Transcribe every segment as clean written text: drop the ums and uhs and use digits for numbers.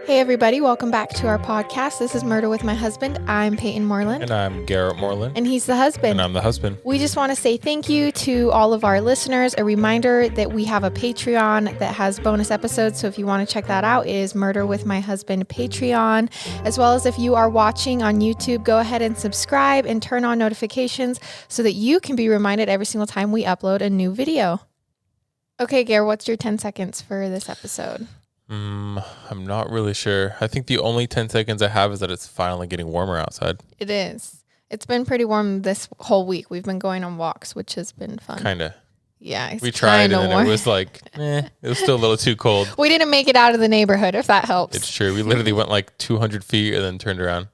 Hey everybody, welcome back to our podcast. This is Murder with My Husband. I'm Payton Moreland. And I'm Garrett Moreland. And he's the husband. And I'm the husband. We just want to say thank you to all of our listeners. A reminder that we have a Patreon that has bonus episodes. So if you want to check that out, it is Murder with My Husband Patreon. As well as if you are watching on YouTube, go ahead and subscribe and turn on notifications so that you can be reminded every single time we upload a new video. Okay, Garrett, what's your 10 seconds for this episode? I'm not really sure. I think the only 10 seconds I have is that it's finally getting warmer outside. It is. It's been pretty warm this whole week. We've been going on walks, which has been fun. Kinda. Yeah, it's we tried and then warm. it was like, it was still a little too cold. We didn't make it out of the neighborhood, if that helps. It's true. We literally went like 200 feet and then turned around.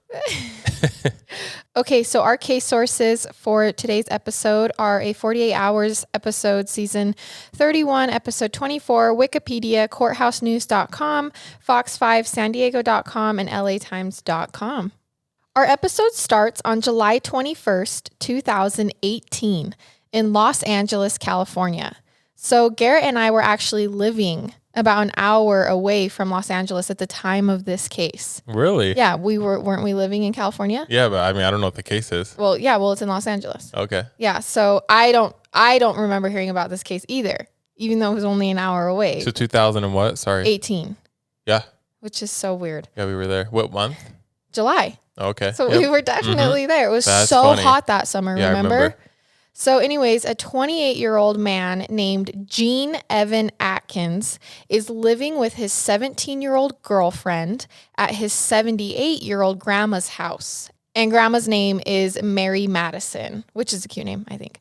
Okay, so our case sources for today's episode are a 48 Hours episode, season 31, episode 24, Wikipedia, courthousenews.com, fox5sandiego.com, and latimes.com. Our episode starts on July 21st, 2018 in Los Angeles, California. So Garrett and I were actually living about an hour away from Los Angeles at the time of this case. Really? Yeah, weren't we living in California? Yeah, but I mean, I don't know what the case is. Well, it's in Los Angeles. Okay. Yeah, so I don't remember hearing about this case either, even though it was only an hour away. So 2000 and what? Sorry. 18. Yeah. Which is so weird. Yeah, we were there. What month? July. Okay. So we were definitely there. It was so funny. hot that summer, Yeah, remember? I remember. So anyways, a 28-year-old man named Gene Evan Atkins is living with his 17-year-old girlfriend at his 78-year-old grandma's house. And grandma's name is Mary Madison, which is a cute name, I think.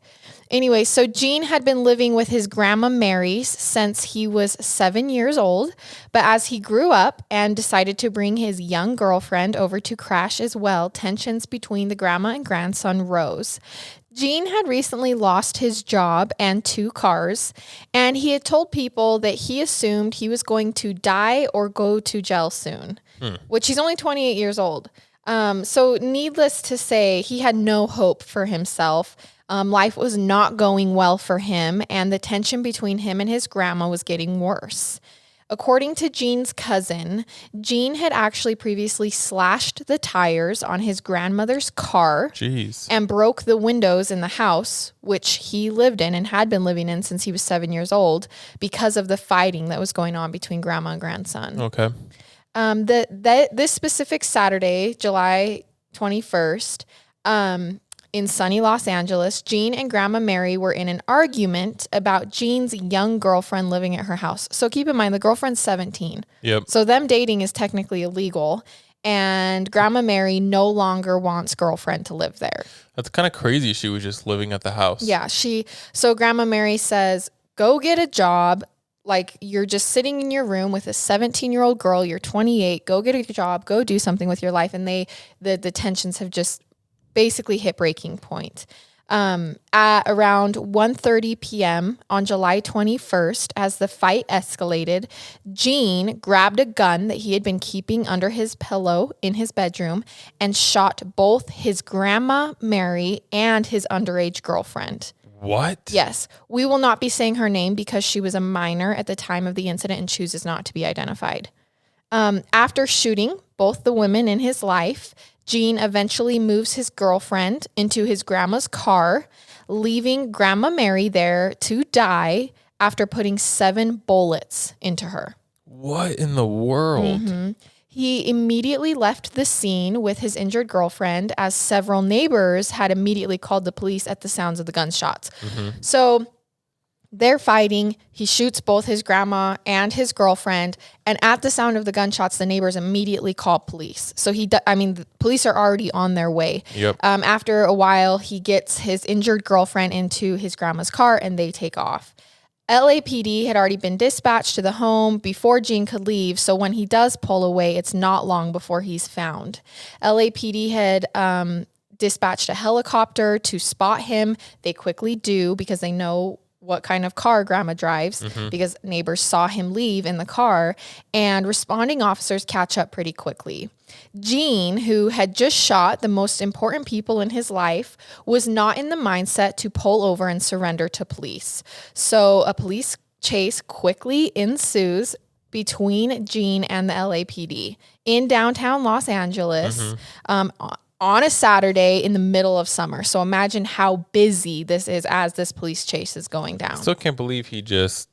Anyway, so Gene had been living with his grandma Mary since he was 7 years old. But as he grew up and decided to bring his young girlfriend over to crash as well, tensions between the grandma and grandson rose. Gene had recently lost his job and 2 cars, and he had told people that he assumed he was going to die or go to jail soon, which he's only 28 years old. So needless to say, he had no hope for himself. Life was not going well for him, and the tension between him and his grandma was getting worse. According to Gene's cousin, Gene had actually previously slashed the tires on his grandmother's car. Jeez. And broke the windows in the house, which he lived in and had been living in since he was 7 years old, because of the fighting that was going on between grandma and grandson. Okay. This specific Saturday, July 21st, in sunny Los Angeles, Gene and Grandma Mary were in an argument about Gene's young girlfriend living at her house. So keep in mind, the girlfriend's 17. Yep. So them dating is technically illegal, and Grandma Mary no longer wants girlfriend to live there. That's kind of crazy. She was just living at the house. Yeah, so Grandma Mary says, go get a job. Like, you're just sitting in your room with a 17-year-old girl. You're 28. Go get a job. Go do something with your life. And the tensions have just basically hit breaking point. At around 1:30 p.m. on July 21st, as the fight escalated, Gene grabbed a gun that he had been keeping under his pillow in his bedroom and shot both his grandma Mary and his underage girlfriend. What? Yes. We will not be saying her name because she was a minor at the time of the incident and chooses not to be identified. After shooting both the women in his life, Gene eventually moves his girlfriend into his grandma's car, leaving Grandma Mary there to die after putting 7 bullets into her. What in the world? Mm-hmm. He immediately left the scene with his injured girlfriend, as several neighbors had immediately called the police at the sounds of the gunshots. Mm-hmm. So they're fighting. He shoots both his grandma and his girlfriend. And at the sound of the gunshots, the neighbors immediately call police. So the police are already on their way. Yep. After a while, he gets his injured girlfriend into his grandma's car and they take off. LAPD had already been dispatched to the home before Gene could leave, so when he does pull away, it's not long before he's found. LAPD had dispatched a helicopter to spot him. They quickly do because they know what kind of car grandma drives because neighbors saw him leave in the car, and responding officers catch up pretty quickly. Gene, who had just shot the most important people in his life, was not in the mindset to pull over and surrender to police. So a police chase quickly ensues between Gene and the LAPD in downtown Los Angeles on a Saturday in the middle of summer. So imagine how busy this is as this police chase is going down. I still can't believe he just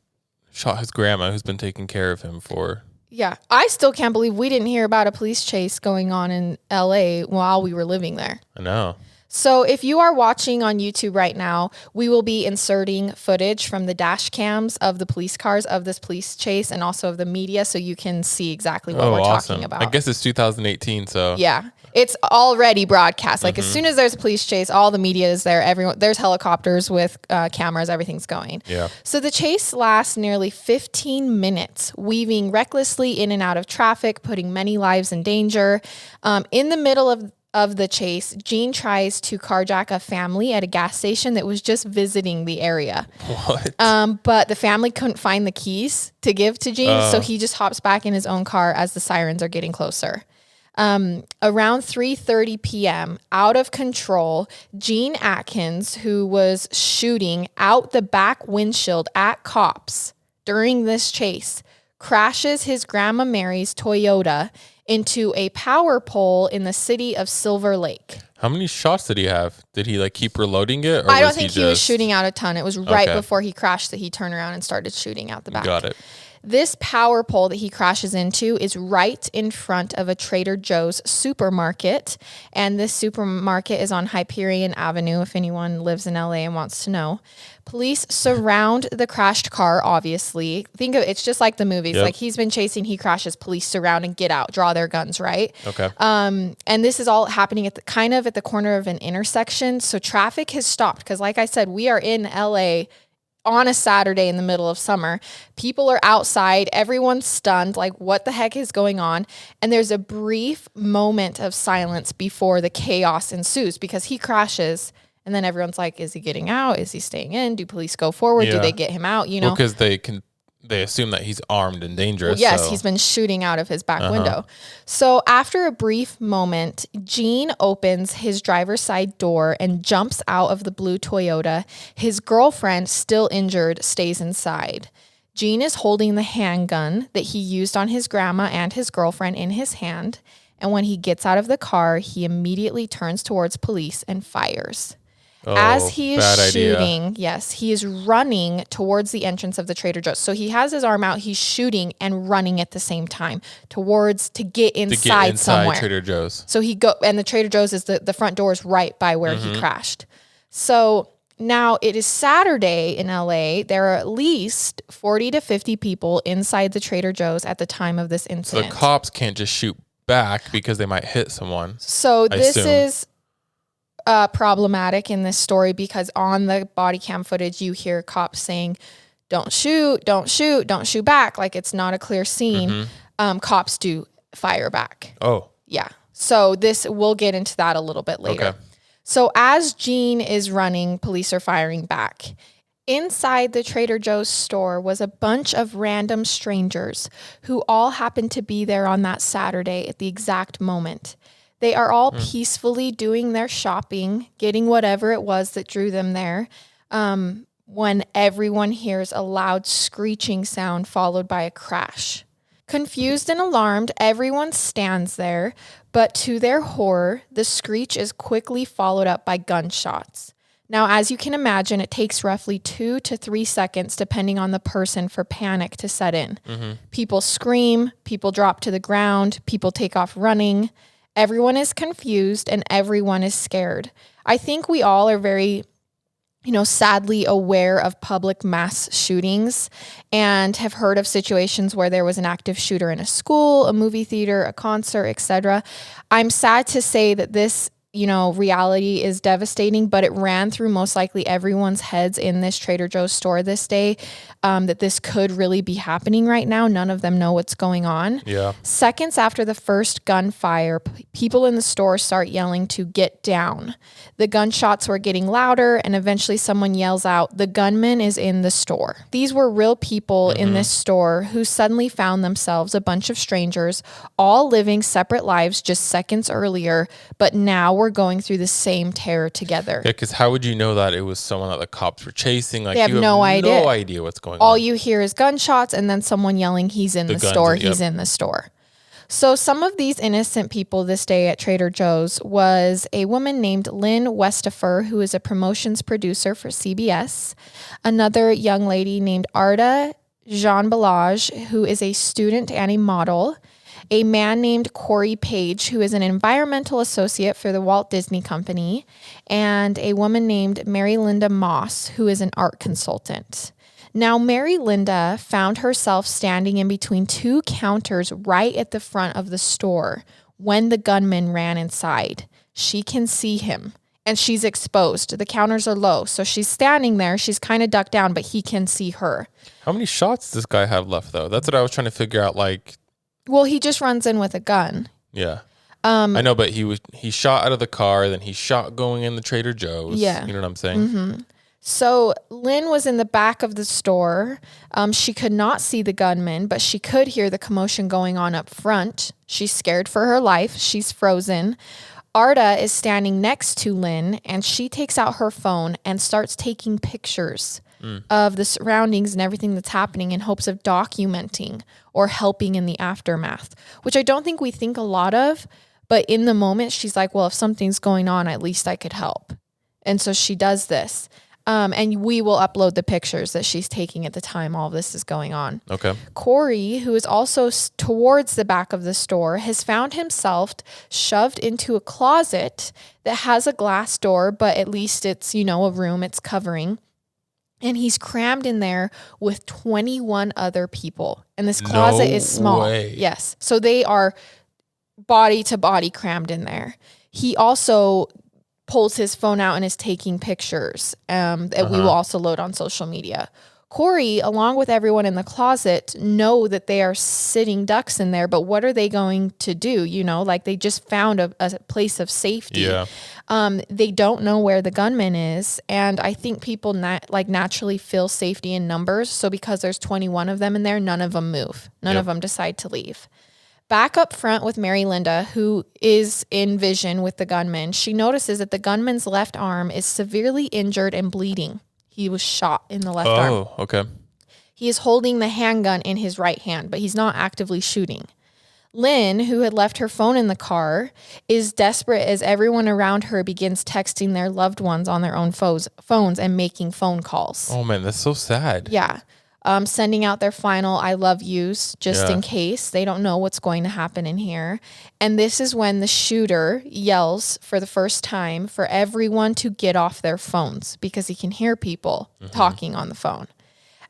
shot his grandma who's been taking care of him for... Yeah, I still can't believe we didn't hear about a police chase going on in LA while we were living there. I know. So if you are watching on YouTube right now, we will be inserting footage from the dash cams of the police cars of this police chase and also of the media so you can see exactly what we're talking about. I guess it's 2018, so... Yeah. It's already broadcast. Like as soon as there's a police chase, all the media is there. There's helicopters with cameras. Everything's going. Yeah. So the chase lasts nearly 15 minutes, weaving recklessly in and out of traffic, putting many lives in danger. In the middle of the chase, Gene tries to carjack a family at a gas station that was just visiting the area. What? But the family couldn't find the keys to give to Gene, so he just hops back in his own car as the sirens are getting closer. Around 3:30 p.m., out of control, Gene Atkins, who was shooting out the back windshield at cops during this chase, crashes his Grandma Mary's Toyota into a power pole in the city of Silver Lake. How many shots did he have? Did he like keep reloading it? Or I don't think he was shooting out a ton. It was right Okay. before he crashed that he turned around and started shooting out the back. Got it. This power pole that he crashes into is right in front of a Trader Joe's supermarket. And this supermarket is on Hyperion Avenue, if anyone lives in LA and wants to know. Police surround the crashed car, obviously. Think of it's just like the movies. Yep. Like he's been chasing, he crashes, police surround and get out, draw their guns, right? Okay. And this is all happening at the corner of an intersection. So traffic has stopped because like I said, we are in LA on a Saturday in the middle of summer. People are outside. Everyone's stunned. Like, what the heck is going on? And there's a brief moment of silence before the chaos ensues because he crashes. And then everyone's like, is he getting out? Is he staying in? Do police go forward? Yeah. Do they get him out? You know, Because they assume that he's armed and dangerous. well, yes, so. he's been shooting out of his back window. So after a brief moment, Gene opens his driver's side door and jumps out of the blue Toyota. His girlfriend, still injured, stays inside. Gene is holding the handgun that he used on his grandma and his girlfriend in his hand. And when he gets out of the car, he immediately turns towards police and fires. As he is shooting, yes, he is running towards the entrance of the Trader Joe's. So he has his arm out, he's shooting and running at the same time to get inside somewhere. Trader Joe's. So and the Trader Joe's is the front door is right by where he crashed. So now it is Saturday in LA. There are at least 40 to 50 people inside the Trader Joe's at the time of this incident. So the cops can't just shoot back because they might hit someone. So this is problematic in this story because on the body cam footage, you hear cops saying, don't shoot, don't shoot, don't shoot back. Like it's not a clear scene. Cops do fire back. Oh. Yeah. So we'll get into that a little bit later. Okay. So as Gene is running, police are firing back. Inside the Trader Joe's store was a bunch of random strangers who all happened to be there on that Saturday at the exact moment. They are all peacefully doing their shopping, getting whatever it was that drew them there, when everyone hears a loud screeching sound followed by a crash. Confused and alarmed, everyone stands there, but to their horror, the screech is quickly followed up by gunshots. Now, as you can imagine, it takes roughly 2 to 3 seconds, depending on the person, for panic to set in. People scream, people drop to the ground, people take off running. Everyone is confused and everyone is scared. I think we all are very, sadly aware of public mass shootings and have heard of situations where there was an active shooter in a school, a movie theater, a concert, etc. I'm sad to say that this reality is devastating, but it ran through most likely everyone's heads in this Trader Joe's store this day, that this could really be happening right now. None of them know what's going on. Yeah. Seconds after the first gunfire, people in the store start yelling to get down. The gunshots were getting louder, and eventually someone yells out, "The gunman is in the store." These were real people in this store who suddenly found themselves a bunch of strangers, all living separate lives just seconds earlier, but now we're going through the same terror together. Yeah, because how would you know that it was someone that the cops were chasing? Like They have you no idea. No idea what's going on. going all on. you hear is gunshots and then someone yelling, he's in the store, he's in the store. So some of these innocent people this day at Trader Joe's was a woman named Lynn Westifer, who is a promotions producer for CBS. Another young lady named Arda Jean Balage, who is a student and a model. A man named Corey Page, who is an environmental associate for the Walt Disney Company. And a woman named Mary Linda Moss, who is an art consultant. Now, Mary Linda found herself standing in between two counters right at the front of the store when the gunman ran inside. She can see him, and she's exposed. The counters are low, so she's standing there. She's kind of ducked down, but he can see her. How many shots does this guy have left, though? That's what I was trying to figure out. Like, well, he just runs in with a gun. Yeah. I know, but he shot out of the car, then he shot going in the Trader Joe's. Yeah. You know what I'm saying? Mm-hmm. So Lynn was in the back of the store. She could not see the gunman, but she could hear the commotion going on up front. She's scared for her life. She's frozen. Arda is standing next to Lynn, and she takes out her phone and starts taking pictures of the surroundings and everything that's happening in hopes of documenting or helping in the aftermath, which I don't think we think a lot of. But in the moment, she's like, well, if something's going on, at least I could help. And so she does this. And we will upload the pictures that she's taking at the time all of this is going on. Okay. Corey, who is also towards the back of the store, has found himself shoved into a closet that has a glass door, but at least it's, a room it's covering. And he's crammed in there with 21 other people. And this closet is small. Way. Yes. So they are body to body crammed in there. He also pulls his phone out and is taking pictures that we will also load on social media. Corey, along with everyone in the closet, know that they are sitting ducks in there, but what are they going to do? Like they just found a place of safety. Yeah. They don't know where the gunman is. And I think people naturally feel safety in numbers. So because there's 21 of them in there, none of them move. None of them decide to leave. Back up front with Mary Linda, who is in vision with the gunman, she notices that the gunman's left arm is severely injured and bleeding. He was shot in the left arm. Oh, okay. He is holding the handgun in his right hand, but he's not actively shooting. Lynn, who had left her phone in the car, is desperate as everyone around her begins texting their loved ones on their own phones and making phone calls. Oh, man, that's so sad. Yeah. Sending out their final I love yous just in case. They don't know what's going to happen in here. And this is when the shooter yells for the first time for everyone to get off their phones because he can hear people talking on the phone.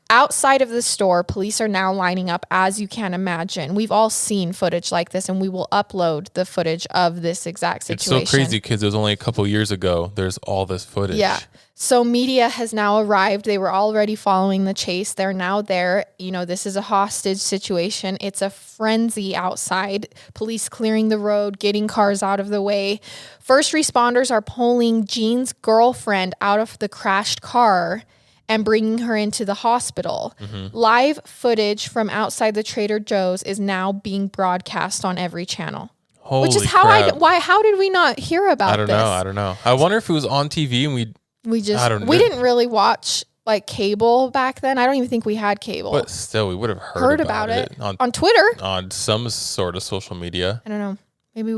Outside of the store, police are now lining up, as you can imagine. We've all seen footage like this, and we will upload the footage of this exact situation. It's so crazy because it was only a couple years ago. There's all this footage. Yeah. So media has now arrived. They were already following the chase. They're now there. This is a hostage situation. It's a frenzy outside. Police clearing the road, getting cars out of the way. First responders are pulling Jean's girlfriend out of the crashed car and bringing her into the hospital. Live footage from outside the Trader Joe's is now being broadcast on every channel. Holy which is how crap. how did we not hear about this? I don't know. I wonder if it was on TV and we didn't really watch like cable back then. I don't even think we had cable. But still, we would have heard about it on Twitter, on some sort of social media. I don't know. Maybe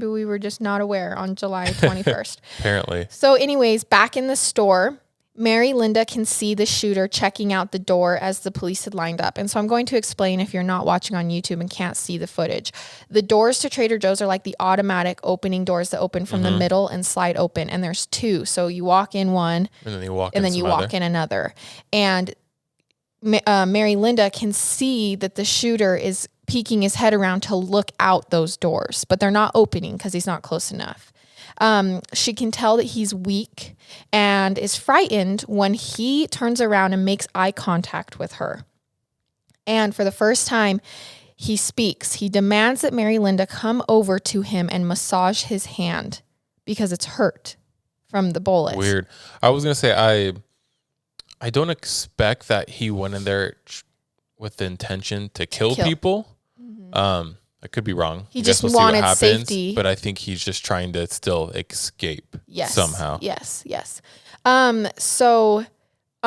we were just not aware on July 21st. Apparently. So anyways, back in the store, Mary Linda can see the shooter checking out the door as the police had lined up. And so I'm going to explain if you're not watching on YouTube and can't see the footage. The doors to Trader Joe's are like the automatic opening doors that open from the middle and slide open. And there's two. So you walk in one and then you walk in another. And Mary Linda can see that the shooter is peeking his head around to look out those doors, but they're not opening because he's not close enough. She can tell that he's weak and is frightened when he turns around and makes eye contact with her. And for the first time, he speaks. He demands that Mary Linda come over to him and massage his hand because it's hurt from the bullet. Weird. I was going to say, I don't expect that he went in there with the intention to kill people. I could be wrong. He just wanted safety. But I think he's just trying to still escape somehow. Yes. So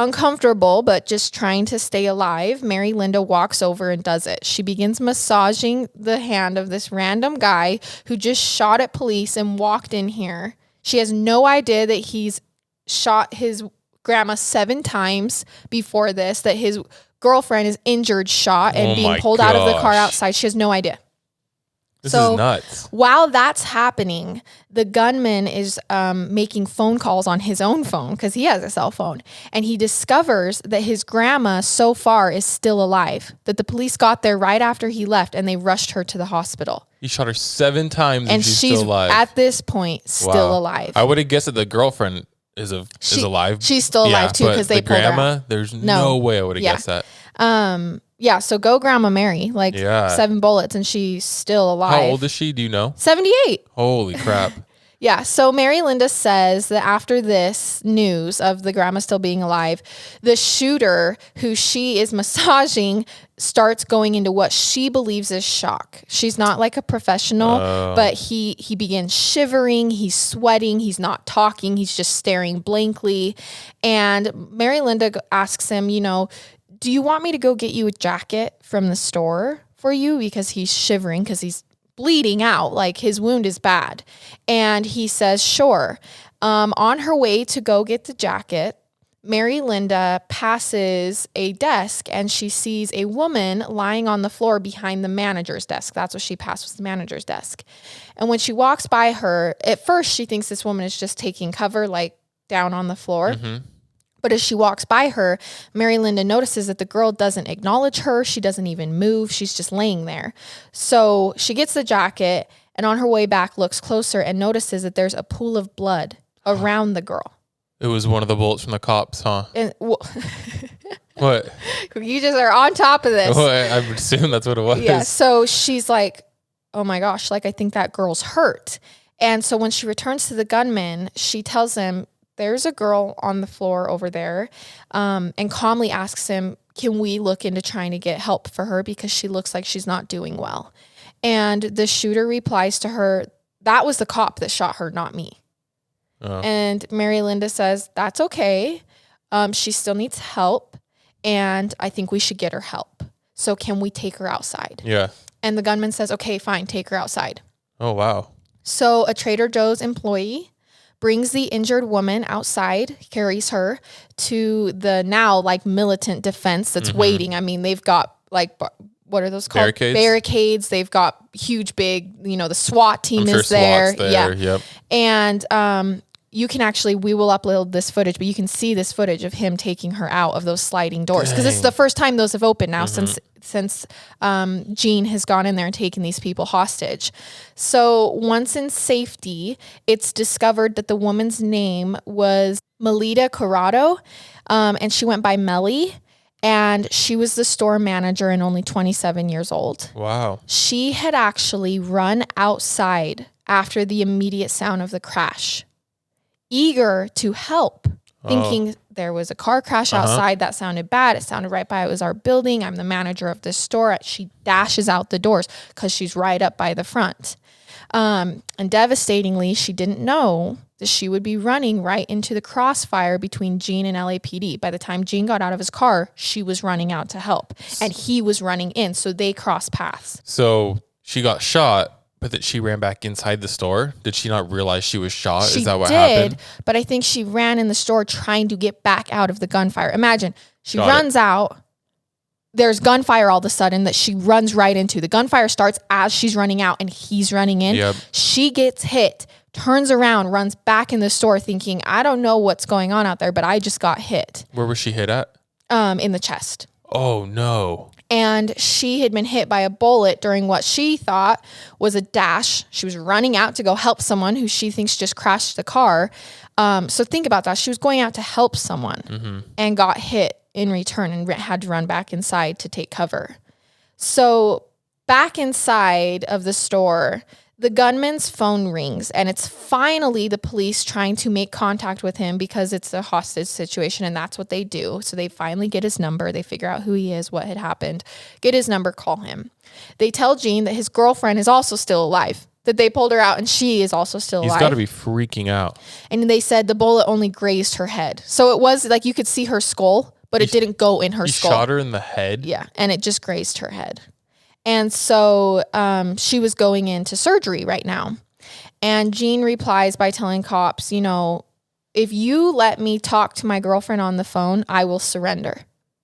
uncomfortable, but just trying to stay alive, Mary Linda walks over and does it. She begins massaging the hand of this random guy who just shot at police and walked in here. She has no idea that he's shot his grandma 7 times before this, that his girlfriend is injured, shot, and being pulled out of the car outside. She has no idea. This is nuts. While that's happening, the gunman is making phone calls on his own phone because he has a cell phone. And he discovers that his grandma so far is still alive, that the police got there right after he left and they rushed her to the hospital. He shot her 7 times and she's still alive. At this point, still alive. I would have guessed that the girlfriend is alive. She's still alive too because they pulled her out. The grandma, there's no way I would have guessed that. Yeah, so go Grandma Mary, 7 bullets and she's still alive. How old is she? Do you know? 78. Holy crap. Yeah, so Mary Linda says that after this news of the grandma still being alive, the shooter who she is massaging starts going into what she believes is shock. She's not like a professional, but he begins shivering, he's sweating, he's not talking, he's just staring blankly. And Mary Linda asks him, do you want me to go get you a jacket from the store for you? Because he's shivering, because he's bleeding out, like his wound is bad. And he says, sure. On her way to go get the jacket, Mary Linda passes a desk and she sees a woman lying on the floor behind the manager's desk. That's what she passed, was the manager's desk. And when she walks by her, at first she thinks this woman is just taking cover, like down on the floor. Mm-hmm. But as she walks by her, Mary Linda notices that the girl doesn't acknowledge her. She doesn't even move. She's just laying there. So she gets the jacket and on her way back looks closer and notices that there's a pool of blood around the girl. It was one of the bullets from the cops, huh? And, what? You just are on top of this. Well, I would assume that's what it was. Yeah. So she's like, oh my gosh, I think that girl's hurt. And so when she returns to the gunman, she tells him, there's a girl on the floor over there, and calmly asks him, can we look into trying to get help for her because she looks like she's not doing well? And the shooter replies to her, that was the cop that shot her, not me. Oh. And Mary Linda says, that's okay. She still needs help, and I think we should get her help. So can we take her outside? Yeah. And the gunman says, okay, fine, take her outside. Oh, wow. So a Trader Joe's employee brings the injured woman outside, carries her to the now militant defense that's waiting. I mean, they've got what are those called? Barricades. They've got huge, big, the SWAT team is there. Yeah. Yep. And you can we will upload this footage, but you can see this footage of him taking her out of those sliding doors. Because this is the first time those have opened now since Jean has gone in there and taken these people hostage. So once in safety, it's discovered that the woman's name was Melita Corrado, and she went by Melly, and she was the store manager and only 27 years old. Wow. She had actually run outside after the immediate sound of the crash, eager to help, thinking there was a car crash outside that sounded bad. It sounded right by, it was our building. I'm the manager of this store. She dashes out the doors because she's right up by the front. And devastatingly, she didn't know that she would be running right into the crossfire between Jean and LAPD. By the time Jean got out of his car, she was running out to help and he was running in. So they crossed paths. So she got shot, but that she ran back inside the store. Did she not realize she was shot? Is that what happened? But I think she ran in the store trying to get back out of the gunfire. Imagine, she runs out. There's gunfire all of a sudden that she runs right into. The gunfire starts as she's running out and he's running in. Yep. She gets hit, turns around, runs back in the store thinking, I don't know what's going on out there, but I just got hit. Where was she hit at? In the chest. Oh, no. And she had been hit by a bullet during what she thought was a dash. She was running out to go help someone who she thinks just crashed the car. So think about that. She was going out to help someone and got hit in return and had to run back inside to take cover. So back inside of the store, the gunman's phone rings and it's finally the police trying to make contact with him because it's a hostage situation and that's what they do. So they finally get his number. They figure out who he is, what had happened, get his number, call him. They tell Jean that his girlfriend is also still alive, that they pulled her out, and she is also still alive. He's got to be freaking out. And they said the bullet only grazed her head. So it was like you could see her skull, but it didn't go in her skull. He shot her in the head? Yeah, and it just grazed her head. And so she was going into surgery right now. And Jean replies by telling cops, you know, if you let me talk to my girlfriend on the phone, I will surrender.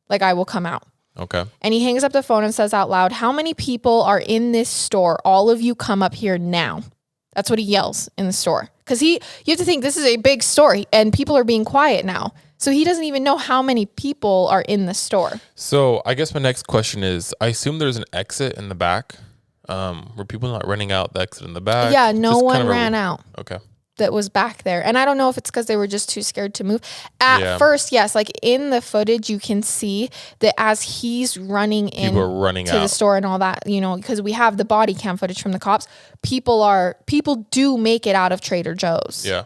Like, I will come out. Okay. And he hangs up the phone and says out loud, how many people are in this store? All of you come up here now. That's what he yells in the store. Because you have to think this is a big store and people are being quiet now. So he doesn't even know how many people are in the store. So I guess my next question is, I assume there's an exit in the back. Were people not running out the exit in the back? Yeah, no one ran out. Okay. That was back there. And I don't know if it's because they were just too scared to move. At first, yes, like in the footage, you can see that as he's running in to the store and all that, you know, because we have the body cam footage from the cops, people do make it out of Trader Joe's. Yeah.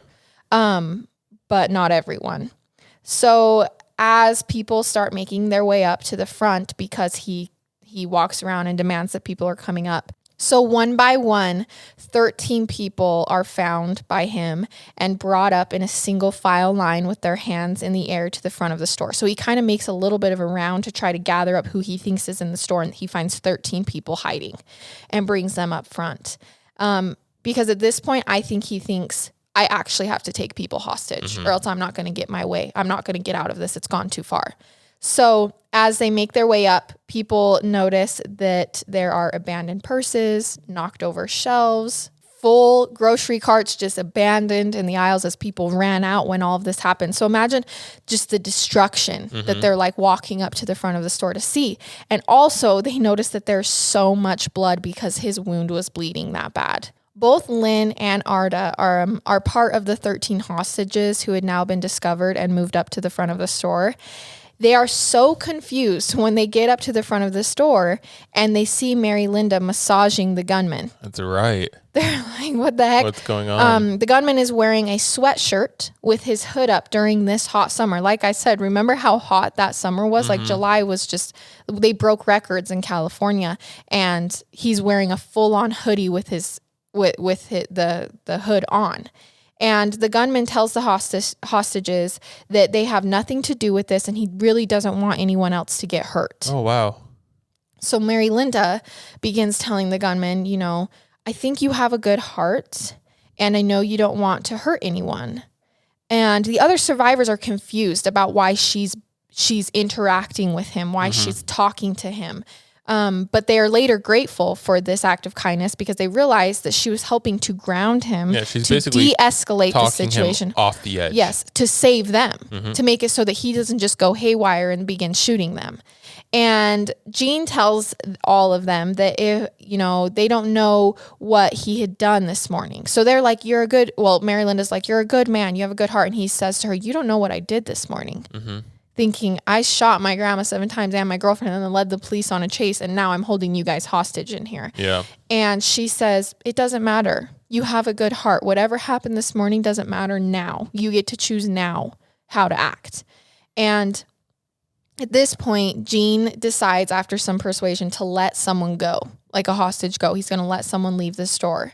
But not everyone. So as people start making their way up to the front, because he walks around and demands that people are coming up. So one by one, 13 people are found by him and brought up in a single file line with their hands in the air to the front of the store. So he kind of makes a little bit of a round to try to gather up who he thinks is in the store, and he finds 13 people hiding and brings them up front. Because at this point, I think he thinks, I actually have to take people hostage or else I'm not going to get my way. I'm not going to get out of this. It's gone too far. So as they make their way up, people notice that there are abandoned purses, knocked over shelves, full grocery carts just abandoned in the aisles as people ran out when all of this happened. So imagine just the destruction that they're like walking up to the front of the store to see. And also they notice that there's so much blood because his wound was bleeding that bad. Both Lynn and Arda are part of the 13 hostages who had now been discovered and moved up to the front of the store. They are so confused when they get up to the front of the store and they see Mary Linda massaging the gunman. That's right. They're like, what the heck? What's going on? The gunman is wearing a sweatshirt with his hood up during this hot summer. Like I said, remember how hot that summer was? Like July was just, they broke records in California, and he's wearing a full-on hoodie with the hood on. And the gunman tells the hostages that they have nothing to do with this, and he really doesn't want anyone else to get hurt. Oh, wow. So Mary Linda begins telling the gunman, you know, I think you have a good heart, and I know you don't want to hurt anyone. And the other survivors are confused about why she's interacting with him, why she's talking to him. But they are later grateful for this act of kindness because they realized that she was helping to ground him, she's to basically de-escalate the situation. Him off the edge. Yes, to save them, to make it so that he doesn't just go haywire and begin shooting them. And Jean tells all of them that if, you know, they don't know what he had done this morning. So they're like, Mary Linda's like, you're a good man, you have a good heart. And he says to her, you don't know what I did this morning. Thinking, I shot my grandma 7 times and my girlfriend and then led the police on a chase, and now I'm holding you guys hostage in here. Yeah. And she says, it doesn't matter. You have a good heart. Whatever happened this morning doesn't matter now. You get to choose now how to act. And at this point, Jean decides after some persuasion to let someone go, like a hostage go. He's going to let someone leave the store.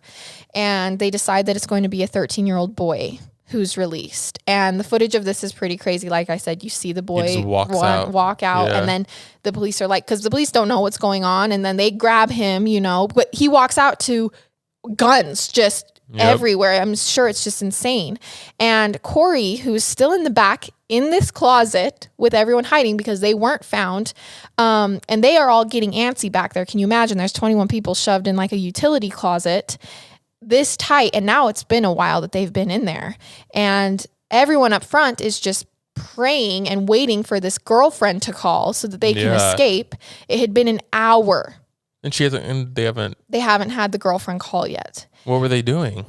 And they decide that it's going to be a 13-year-old boy who's released. And the footage of this is pretty crazy. Like I said, you see the boy walk out and then the police are like, because the police don't know what's going on, and then they grab him, you know, but he walks out to guns just everywhere. I'm sure it's just insane. And Corey, who's still in the back in this closet with everyone hiding because they weren't found, and they are all getting antsy back there. Can you imagine? There's 21 people shoved in like a utility closet this tight, and now it's been a while that they've been in there, and everyone up front is just praying and waiting for this girlfriend to call so that they can escape. It had been an hour, and they haven't had the girlfriend call yet. What were they doing?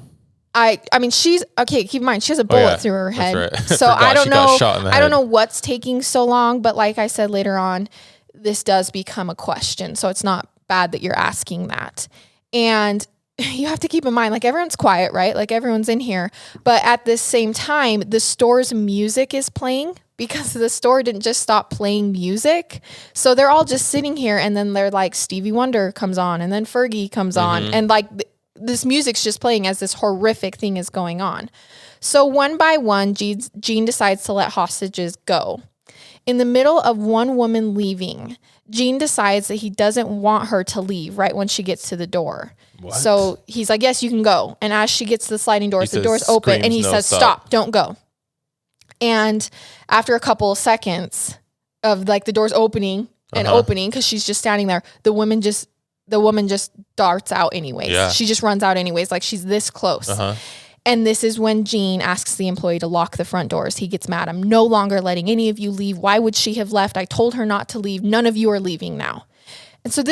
I mean, she's okay. Keep in mind, she has a bullet through her head, right. So I don't know. I don't know what's taking so long, but like I said later on, this does become a question, so it's not bad that you're asking that. And you have to keep in mind, like, everyone's quiet, right? Like, everyone's in here. But at the same time, the store's music is playing because the store didn't just stop playing music. So they're all just sitting here, and then they're like, Stevie Wonder comes on, and then Fergie comes on. And like, this music's just playing as this horrific thing is going on. So one by one, Gene decides to let hostages go. In the middle of one woman leaving, Gene decides that he doesn't want her to leave right when she gets to the door. What? So he's like, yes, you can go. And as she gets to the sliding doors, the doors open and he says, stop, don't go. And after a couple of seconds of like the doors opening and opening, because she's just standing there, the woman just darts out anyways. Yeah. She just runs out anyways. Like she's this close. And this is when Gene asks the employee to lock the front doors. He gets mad. I'm no longer letting any of you leave. Why would she have left? I told her not to leave. None of you are leaving now. And so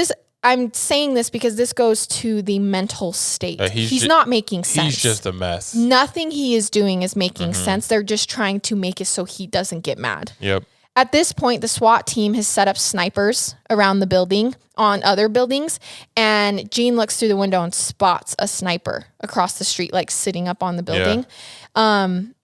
I'm saying this because this goes to the mental state. He's not making sense. He's just a mess. Nothing he is doing is making sense. They're just trying to make it so he doesn't get mad. Yep. At this point, the SWAT team has set up snipers around the building on other buildings, and Gene looks through the window and spots a sniper across the street, like sitting up on the building. Yeah. And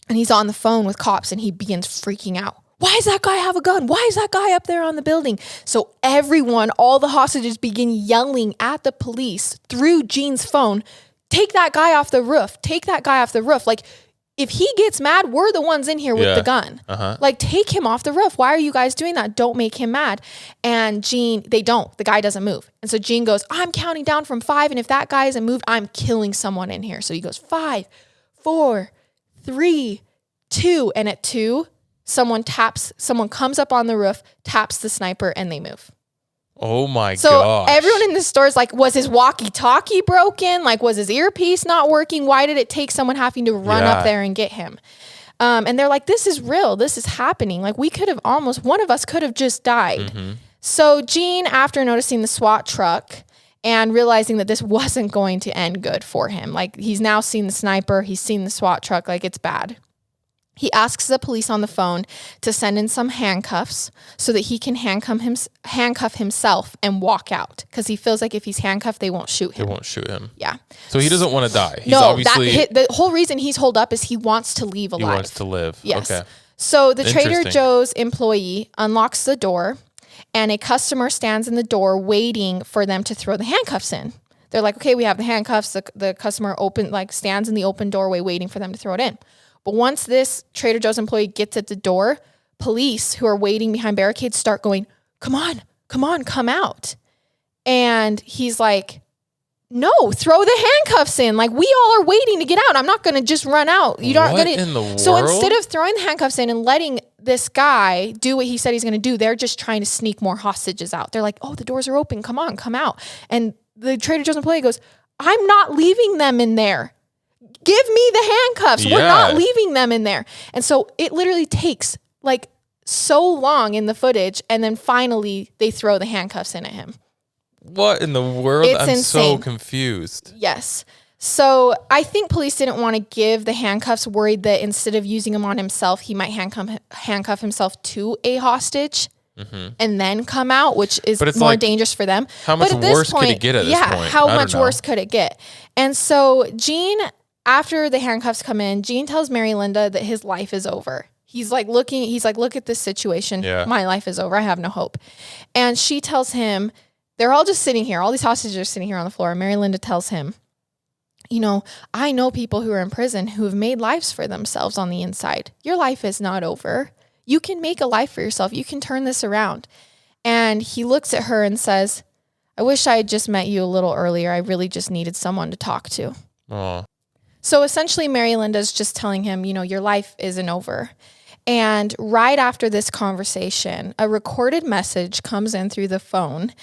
he's on the phone with cops, and he begins freaking out. Why does that guy have a gun? Why is that guy up there on the building? So everyone, all the hostages begin yelling at the police through Gene's phone, take that guy off the roof. Take that guy off the roof. Like, if he gets mad, we're the ones in here with the gun. Like, take him off the roof. Why are you guys doing that? Don't make him mad. And Gene, they don't. The guy doesn't move. And so Gene goes, I'm counting down from 5. And if that guy isn't moved, I'm killing someone in here. So he goes 5, 4, 3, 2. And at 2, someone comes up on the roof, taps the sniper, and they move. Oh my gosh. So everyone in the store is like, was his walkie-talkie broken? Like, was his earpiece not working? Why did it take someone having to run up there and get him? And they're like, this is real. This is happening. Like, one of us could have just died. So Gene, after noticing the SWAT truck and realizing that this wasn't going to end good for him, like he's now seen the sniper, he's seen the SWAT truck, like it's bad. He asks the police on the phone to send in some handcuffs so that he can handcuff himself and walk out, because he feels like if he's handcuffed, they won't shoot him. They won't shoot him. Yeah. So he doesn't want to die. He's the whole reason he's holed up is he wants to leave alive. He wants to live. Yes. Okay. So the Trader Joe's employee unlocks the door, and a customer stands in the door waiting for them to throw the handcuffs in. They're like, okay, we have the handcuffs. The customer stands in the open doorway waiting for them to throw it in. But once this Trader Joe's employee gets at the door, police who are waiting behind barricades start going, come on, come out. And he's like, no, throw the handcuffs in. Like, we all are waiting to get out. I'm not going to just run out. You're not going to. So instead of throwing the handcuffs in and letting this guy do what he said he's going to do, they're just trying to sneak more hostages out. They're like, oh, the doors are open. Come on, come out. And the Trader Joe's employee goes, I'm not leaving them in there. Give me the handcuffs. Yeah. We're not leaving them in there. And so it literally takes like so long in the footage. And then finally they throw the handcuffs in at him. What in the world? I'm insane. So confused. Yes. So I think police didn't want to give the handcuffs, worried that instead of using them on himself, he might handcuff himself to a hostage and then come out, which is more dangerous for them. How much worse could it get at this point? Yeah, how much worse could it get? And so Gene, after the handcuffs come in, Gene tells Mary Linda that his life is over. He's like, look at this situation. Yeah. My life is over. I have no hope. And she tells him, they're all just sitting here. All these hostages are sitting here on the floor. And Mary Linda tells him, you know, I know people who are in prison who have made lives for themselves on the inside. Your life is not over. You can make a life for yourself. You can turn this around. And he looks at her and says, I wish I had just met you a little earlier. I really just needed someone to talk to. Aww. So essentially, Mary Linda's just telling him, you know, your life isn't over. And right after this conversation, a recorded message comes in through the phone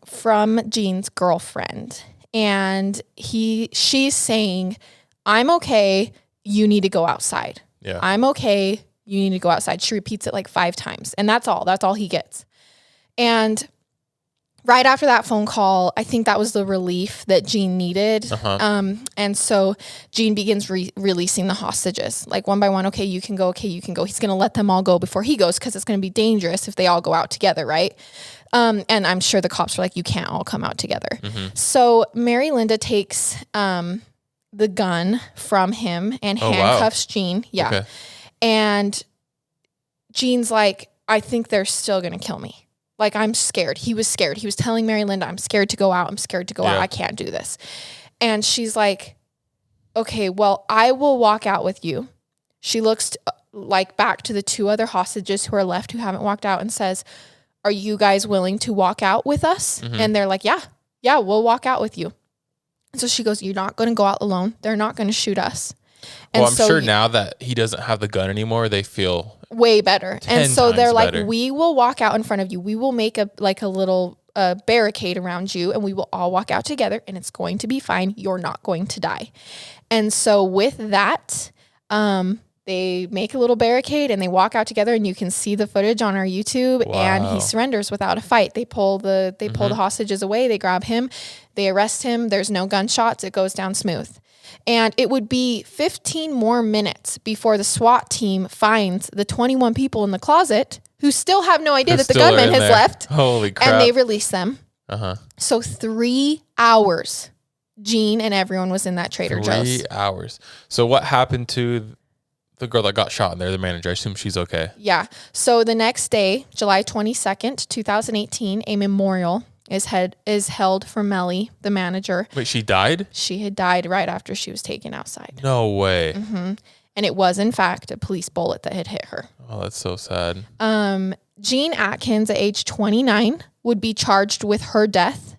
from Gene's girlfriend. And she's saying, I'm okay. You need to go outside. Yeah. I'm okay. You need to go outside. She repeats it like 5 times. And that's all. That's all he gets. And right after that phone call, I think that was the relief that Gene needed. And so Gene begins releasing the hostages, like one by one. Okay, you can go. Okay, you can go. He's going to let them all go before he goes, because it's going to be dangerous if they all go out together, right? And I'm sure the cops were like, you can't all come out together. So Mary Linda takes the gun from him and handcuffs Gene. Yeah. Okay. And Gene's like, I think they're still going to kill me. Like, I'm scared. He was scared. He was telling Mary Linda, I'm scared to go out. I'm scared to go out. I can't do this. And she's like, okay, well, I will walk out with you. She looks like back to the 2 other hostages who are left who haven't walked out and says, are you guys willing to walk out with us? And they're like, yeah, we'll walk out with you. So she goes, you're not going to go out alone. They're not going to shoot us. And well, I'm sure now that he doesn't have the gun anymore, they feel way better. And so they're like, better. we will walk out in front of you. We will make a little barricade around you, and we will all walk out together, and it's going to be fine. You're not going to die. And so with that, they make a little barricade and they walk out together, and you can see the footage on our YouTube. Wow. And he surrenders without a fight. They pull the hostages away. They grab him. They arrest him. There's no gunshots. It goes down smooth. And it would be 15 more minutes before the SWAT team finds the 21 people in the closet who still have no idea that the gunman has left. Holy crap. And they release them. So 3 hours, Gene and everyone was in that Trader Joe's. 3 hours. So what happened to the girl that got shot in there, the manager? I assume she's okay. Yeah. So the next day, July 22nd, 2018, a memorial is held for Melly, the manager. Wait, she died? She had died right after she was taken outside. No way. And it was, in fact, a police bullet that had hit her. Oh, that's so sad. Gene Atkins, at age 29, would be charged with her death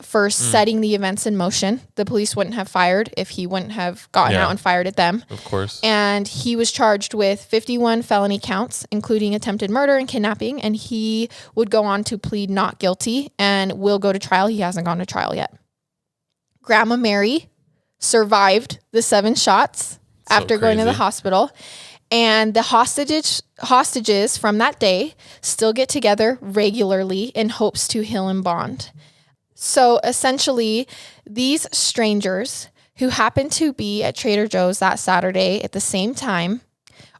for setting the events in motion. The police wouldn't have fired if he wouldn't have gotten out and fired at them. Of course. And he was charged with 51 felony counts, including attempted murder and kidnapping. And he would go on to plead not guilty and will go to trial. He hasn't gone to trial yet. Grandma Mary survived the 7 shots after going to the hospital. And the hostages from that day still get together regularly in hopes to heal and bond. So essentially, these strangers who happened to be at Trader Joe's that Saturday at the same time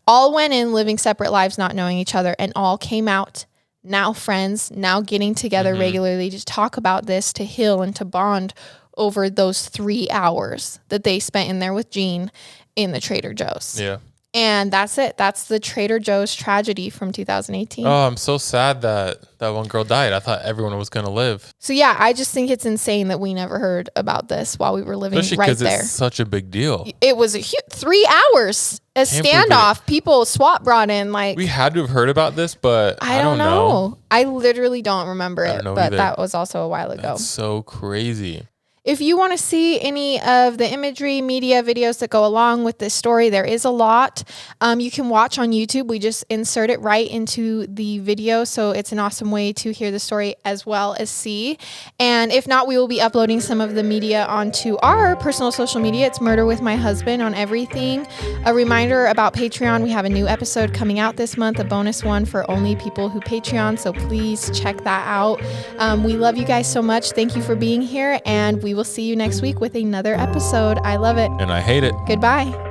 all went in living separate lives, not knowing each other, and all came out now friends, now getting together regularly to talk about this, to heal and to bond over those 3 hours that they spent in there with Gene in the Trader Joe's. Yeah. And that's it. That's the Trader Joe's tragedy from 2018. Oh, I'm so sad that one girl died. I thought everyone was going to live. So yeah, I just think it's insane that we never heard about this while we were living especially right there. It's such a big deal. It was a huge 3 hours. A standoff. People SWAT brought in like. We had to have heard about this, but I don't know. I literally don't remember it, but either. That was also a while ago. That's so crazy. If you want to see any of the imagery, media, videos that go along with this story, there is a lot. You can watch on YouTube. We just insert it right into the video, so it's an awesome way to hear the story as well as see. And if not, we will be uploading some of the media onto our personal social media. It's Murder with My Husband on everything. A reminder about Patreon. We have a new episode coming out this month, a bonus one for only people who Patreon, so please check that out. We love you guys so much. Thank you for being here, and we will see you next week with another episode. I love it. And I hate it. Goodbye.